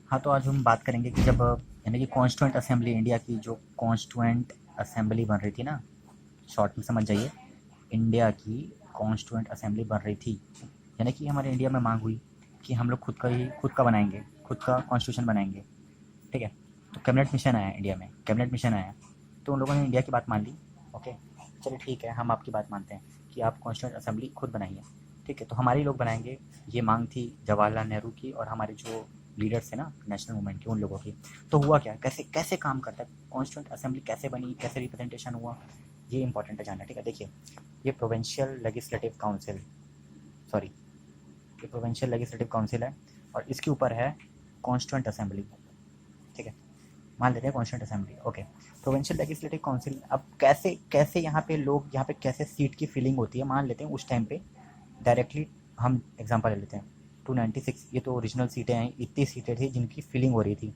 हाँ, तो आज हम बात करेंगे कि जब यानी कि कॉन्स्टिट्यूएंट असेंबली इंडिया की जो कॉन्स्टिट्यूएंट असेंबली बन रही थी ना, शॉर्ट में समझ जाइए, इंडिया की कॉन्स्टिट्यूएंट असेंबली बन रही थी। यानी कि हमारे इंडिया में मांग हुई कि हम लोग खुद का बनाएंगे, खुद का कॉन्स्टिट्यूशन बनाएंगे। ठीक है। तो कैबिनेट मिशन आया इंडिया में, कैबिनेट मिशन आया, तो उन लोगों ने इंडिया की बात मान ली। ओके, चलिए ठीक है, हम आपकी बात मानते हैं कि आप कॉन्स्टिट्यूंट असेंबली खुद बनाइए। ठीक है, तो हमारे ही लोग बनाएंगे। ये मांग थी जवाहरलाल नेहरू की और हमारे जो लीडर्स थे ना नेशनल मूवमेंट के, उन लोगों की। तो हुआ क्या, कैसे कैसे काम करता है कॉन्स्टिट्यूंट असेंबली, कैसे बनी, कैसे रिप्रेजेंटेशन हुआ, ये इंपॉर्टेंट है जानना। ठीक है, देखिए, ये प्रोविंशियल लेजिस्लेटिव काउंसिल, सॉरी, ये प्रोविंशियल लेजिस्लेटिव काउंसिल है और इसके ऊपर है कॉन्स्टिट्यूंट असेंबली। ठीक है, मान लेते हैं constituent assembly. Okay, provincial legislative council, अब कैसे कैसे यहाँ पे लोग, यहाँ पे कैसे सीट की फिलिंग होती है, मान लेते हैं उस टाइम पे डायरेक्टली हम एग्जांपल ले लेते हैं 296, ये तो ओरिजिनल सीटें हैं, इतनी सीटें थी जिनकी फिलिंग हो रही थी,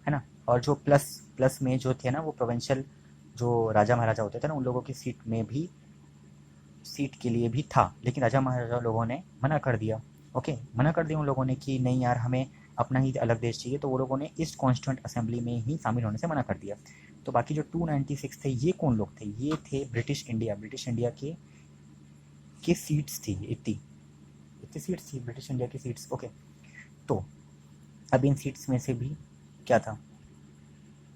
है ना। और जो प्लस प्लस में जो थे ना, वो प्रोविंशियल जो राजा महाराजा होते थे ना, उन लोगों की सीट में भी, सीट के लिए भी था, लेकिन राजा महाराजा लोगों ने मना कर दिया। ओके, मना कर दिया उन लोगों ने कि नहीं यार, हमें अपना ही अलग देश चाहिए, तो वो लोगों ने इस कॉन्स्टिट्यूंट असेंबली में ही शामिल होने से मना कर दिया। तो बाकी जो 296 थे, ये कौन लोग थे, ये थे ब्रिटिश इंडिया के सीट्स थी, इतनी इतनी सीट्स थी ब्रिटिश इंडिया की सीट्स। ओके, तो अब इन सीट्स में से भी क्या था,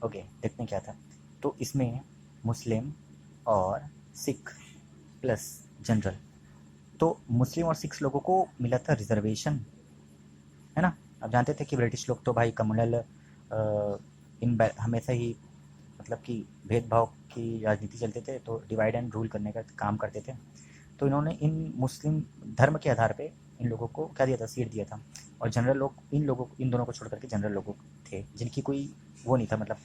ओके देखते हैं क्या था। तो इसमें मुस्लिम और सिख प्लस जनरल, तो मुस्लिम और सिख लोगों को मिला था रिजर्वेशन, है ना। अब जानते थे कि ब्रिटिश लोग तो भाई कम्युनल हमेशा ही, मतलब कि भेदभाव की राजनीति चलते थे, तो डिवाइड एंड रूल करने का काम करते थे। तो इन्होंने इन मुस्लिम धर्म के आधार पे इन लोगों को क्या दिया था, सीट दिया था। और जनरल लोग, इन दोनों को छोड़ करके जनरल लोग थे जिनकी कोई वो नहीं था, मतलब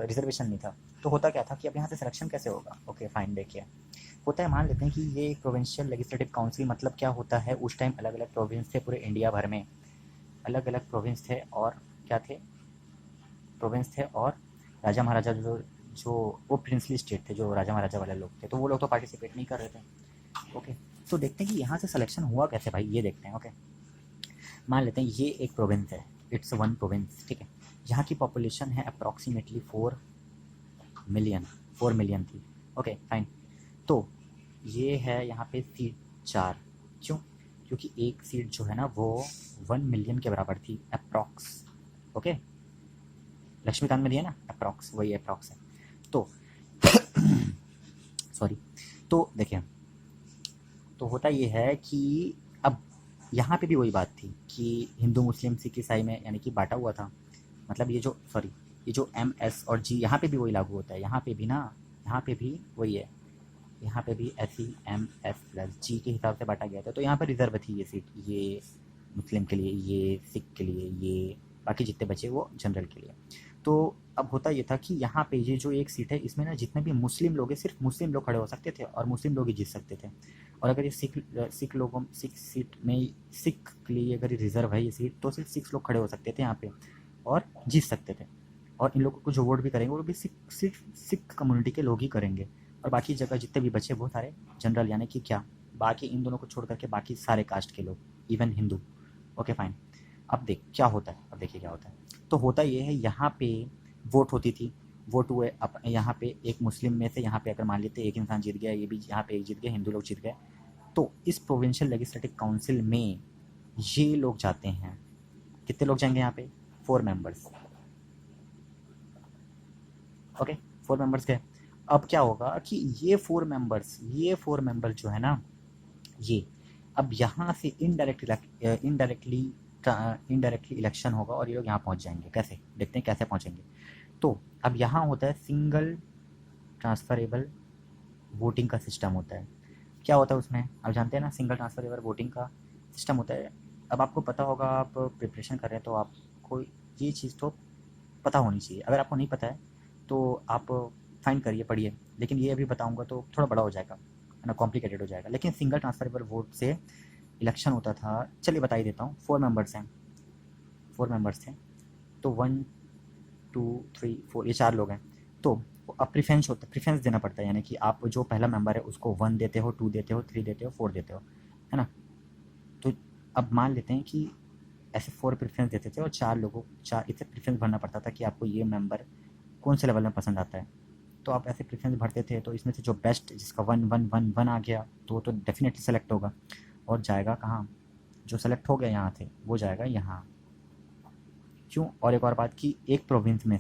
रिजर्वेशन नहीं था। तो होता क्या था कि अब यहाँ से सिलेक्शन कैसे होगा। ओके फाइन, देखिए, होता है, मान लेते हैं कि ये प्रोविंशियल लेजिस्लेटिव काउंसिल, मतलब क्या होता है, उस टाइम अलग अलग प्रोविंस थे पूरे इंडिया भर में, अलग अलग प्रोविंस थे, और क्या थे, प्रोविंस थे, और राजा महाराजा जो जो वो प्रिंसली स्टेट थे, जो राजा महाराजा वाले लोग थे, तो वो लोग तो पार्टिसिपेट नहीं कर रहे थे। ओके, तो देखते हैं कि यहाँ से सिलेक्शन हुआ कैसे भाई, ये देखते हैं। ओके, मान लेते हैं ये एक प्रोविंस है, इट्स वन प्रोविंस। ठीक है, यहाँ की पॉपुलेशन है अप्रॉक्सीमेटली 4 मिलियन, 4 मिलियन थी। ओके फाइन, तो ये है यहाँ पे सीट 4, क्यों, क्योंकि एक सीट जो है ना वो 1 मिलियन के बराबर थी अप्रॉक्स। ओके, लक्ष्मीकांत में दिया ना अप्रॉक्स, वही अप्रॉक्स है। तो सॉरी, तो देखिए, तो होता ये है कि अब यहाँ पे भी वही बात थी कि हिंदू मुस्लिम सिख ईसाई में यानी कि बांटा हुआ था। मतलब ये जो, सॉरी, ये जो एम एस और जी, यहाँ पे भी वही लागू होता है, यहाँ पे भी ना, यहाँ पे भी वही है, यहाँ पे भी S C M S plus G के हिसाब से बांटा गया था। तो यहाँ पर रिजर्व थी ये सीट, ये मुस्लिम के लिए, ये सिख के लिए, ये बाकी जितने बचे वो जनरल के लिए। तो अब होता ये था कि यहाँ पे ये जो एक सीट है, इसमें ना जितने भी मुस्लिम लोग हैं, सिर्फ मुस्लिम लोग खड़े हो सकते थे और मुस्लिम लोग ही जीत सकते थे। और अगर ये सिख लोगों, सिख सीट में, सिख के लिए अगर रिजर्व है ये सीट, तो सिर्फ 6 लोग खड़े हो सकते थे यहाँ पे और जीत सकते थे। और इन लोगों को जो वोट भी करेंगे वो भी सिर्फ सिख कम्युनिटी के लोग ही करेंगे। और बाकी जगह जितने भी बचे वो सारे जनरल, यानी कि क्या, बाकी इन दोनों को छोड़ करके बाकी सारे कास्ट के लोग, इवन हिंदू। ओके फाइन, अब देख क्या होता है, अब देखिए क्या होता है। तो होता ये है, यहाँ पे वोट होती थी, वोट हुए, अब यहाँ पे एक मुस्लिम में से यहाँ पे अगर मान लेते एक इंसान जीत गया, ये भी यहाँ पे एक जीत गया, हिंदू लोग जीत गए, तो इस प्रोविंशियल लेजिस्लेटिव काउंसिल में ये लोग जाते हैं, कितने लोग जाएंगे यहाँ पे, 4 मेंबर्स। ओके, 4 मेंबर्स गए। अब क्या होगा कि ये फोर मेंबर्स जो है ना, ये अब यहाँ से इनडायरेक्टली इनडायरेक्टली इलेक्शन होगा और ये लोग यहाँ पहुँच जाएंगे। कैसे, देखते हैं कैसे पहुँचेंगे। तो अब यहाँ होता है सिंगल ट्रांसफरेबल वोटिंग का सिस्टम होता है। क्या होता है उसमें, अब जानते हैं ना, सिंगल ट्रांसफरेबल वोटिंग का सिस्टम होता है। अब आपको पता होगा, आप प्रिपरेशन कर रहे हैं तो आपको ये चीज़ तो पता होनी चाहिए। अगर आपको नहीं पता है तो आप फाइंड करिए, पढ़िए, लेकिन ये अभी बताऊंगा तो थोड़ा बड़ा हो जाएगा, है ना, कॉम्प्लिकेटेड हो जाएगा। लेकिन सिंगल ट्रांसफरेबल वोट से इलेक्शन होता था, चलिए बता ही देता हूँ। 4 मेंबर्स हैं, 4 मेंबर्स थे, तो 1 2 3 4, ये 4 लोग हैं। तो अब प्रीफरेंस देना पड़ता है, यानी कि आप जो पहला मेंबर है उसको 1 देते हो, 2 देते हो, 3 देते हो, 4 देते हो, है ना। तो अब मान लेते हैं कि ऐसे 4 प्रेफरेंस देते थे और 4 लोगों 4 इसे प्रेफरेंस भरना पड़ता था कि आपको ये मेंबर कौन से लेवल में पसंद आता है। तो आप ऐसे प्रेफरेंस भरते थे, तो इसमें से जो बेस्ट जिसका 1 1 1 1 आ गया तो वो तो डेफिनेटली सेलेक्ट होगा और जाएगा कहाँ, जो सेलेक्ट हो गया यहाँ से वो जाएगा यहाँ। क्यों? और एक और बात कि एक प्रोविंस में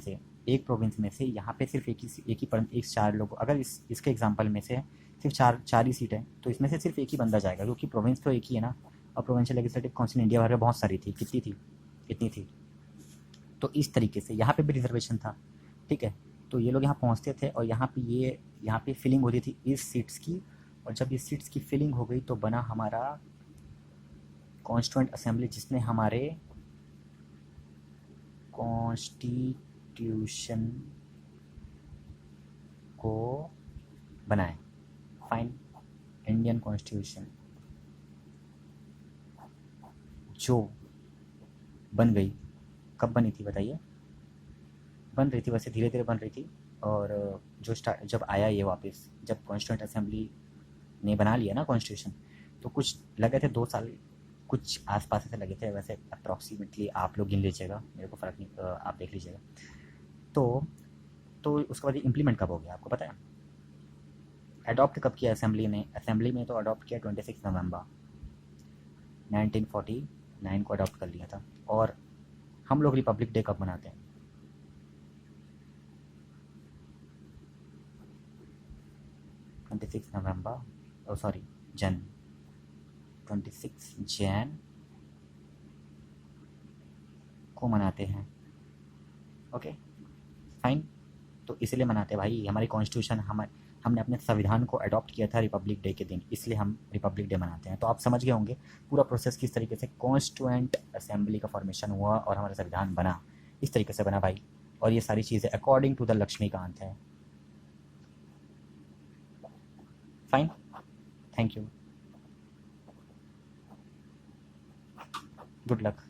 से यहाँ पे सिर्फ एक 4 लोग, अगर इसके एग्जांपल में से सिर्फ चार ही सीट है तो इसमें से सिर्फ एक ही बंदा जाएगा, क्योंकि प्रोविंस तो एक ही है ना। और प्रोविंशियल लेजिस्लेटिव काउंसिल इंडिया भर में बहुत सारी थी, कितनी थी, इतनी थी। तो इस तरीके से यहाँ पे भी रिजर्वेशन था, ठीक है। तो ये लोग यहाँ पहुँचते थे और यहाँ पे फिलिंग होती थी इस सीट्स की। और जब इस सीट्स की फिलिंग हो गई तो बना हमारा कॉन्स्टिट्यूएंट असेंबली, जिसने हमारे कॉन्स्टिट्यूशन को बनाए। फाइन, इंडियन कॉन्स्टिट्यूशन जो बन गई, कब बनी थी बताइए? बन रही थी, वैसे धीरे धीरे बन रही थी। और जो स्टार्ट जब आया ये वापस, जब कॉन्स्टिट्यूंट असेंबली ने बना लिया ना कॉन्स्टिट्यूशन, तो कुछ लगे थे 2 साल, कुछ आसपास ऐसे लगे थे। वैसे अप्रॉक्सीमेटली आप लोग गिन लीजिएगा, मेरे को फ़र्क नहीं, आप देख लीजिएगा। तो तो उसके बाद इम्प्लीमेंट कब हो गया आपको पता है? अडॉप्ट कब किया असेंबली ने? असेंबली में तो अडॉप्ट किया 26 नवंबर 1949 को अडॉप्ट कर लिया था। और हम लोग रिपब्लिक डे कब मनाते हैं? 26 नवंबर, ओ सॉरी, जन 26 जैन को मनाते हैं। Okay, fine. तो इसलिए मनाते हैं भाई, हमारी कॉन्स्टिट्यूशन, हमने अपने संविधान को अडॉप्ट किया था रिपब्लिक डे के दिन, इसलिए हम रिपब्लिक डे मनाते हैं। तो आप समझ गए होंगे पूरा प्रोसेस किस तरीके से कॉन्स्टिट्यूएंट असेंबली का फॉर्मेशन हुआ और हमारा संविधान बना, इस तरीके से बना भाई। और ये सारी चीज़ें अकॉर्डिंग टू द लक्ष्मीकांत है। Fine, thank you, good luck.